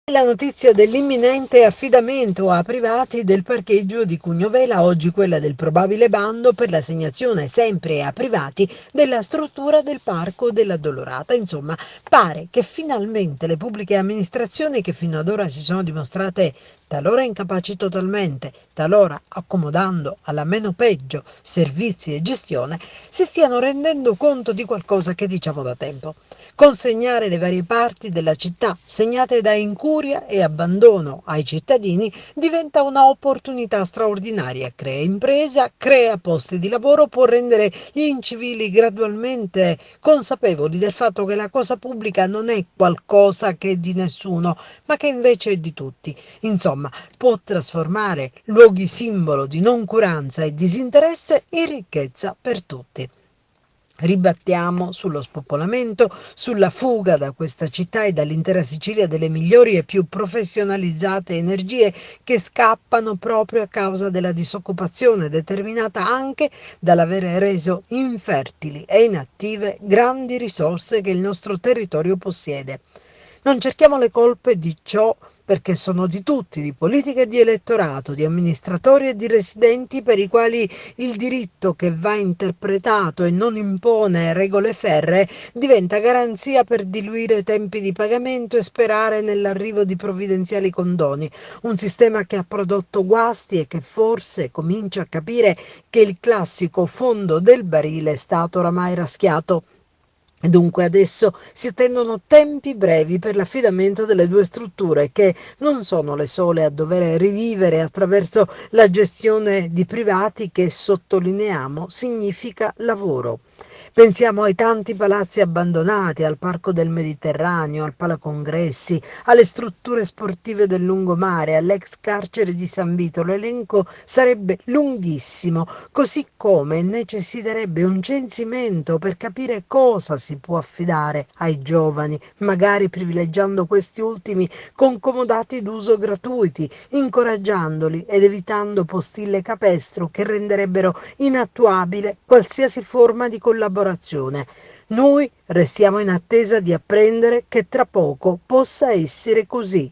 La notizia dell'imminente affidamento a privati del parcheggio di Cugnovela, oggi quella del probabile bando per l'assegnazione sempre a privati della struttura del Parco dell'Addolorata. Insomma, pare che finalmente le pubbliche amministrazioni, che fino ad ora si sono dimostrate talora incapaci totalmente, talora accomodando alla meno peggio servizi e gestione, si stiano rendendo conto di qualcosa che diciamo da tempo. Consegnare le varie parti della città segnate da incuria e abbandono ai cittadini diventa una opportunità straordinaria, crea impresa, crea posti di lavoro, può rendere gli incivili gradualmente consapevoli del fatto che la cosa pubblica non è qualcosa che è di nessuno, ma che invece è di tutti. Insomma, può trasformare luoghi simbolo di noncuranza e disinteresse in ricchezza per tutti. Ribattiamo sullo spopolamento, sulla fuga da questa città e dall'intera Sicilia delle migliori e più professionalizzate energie che scappano proprio a causa della disoccupazione determinata anche dall'avere reso infertili e inattive grandi risorse che il nostro territorio possiede. Non cerchiamo le colpe di ciò perché sono di tutti, di politica e di elettorato, di amministratori e di residenti per i quali il diritto, che va interpretato e non impone regole ferree, diventa garanzia per diluire tempi di pagamento e sperare nell'arrivo di provvidenziali condoni. Un sistema che ha prodotto guasti e che forse comincia a capire che il classico fondo del barile è stato oramai raschiato. Dunque adesso si attendono tempi brevi per l'affidamento delle due strutture, che non sono le sole a dover rivivere attraverso la gestione di privati, che sottolineiamo significa lavoro. Pensiamo ai tanti palazzi abbandonati, al Parco del Mediterraneo, al Palacongressi, alle strutture sportive del lungomare, all'ex carcere di San Vito. L'elenco sarebbe lunghissimo, così come necessiterebbe un censimento per capire cosa si può affidare ai giovani, magari privilegiando questi ultimi con comodati d'uso gratuiti, incoraggiandoli ed evitando postille capestro che renderebbero inattuabile qualsiasi forma di collaborazione. Noi restiamo in attesa di apprendere che tra poco possa essere così.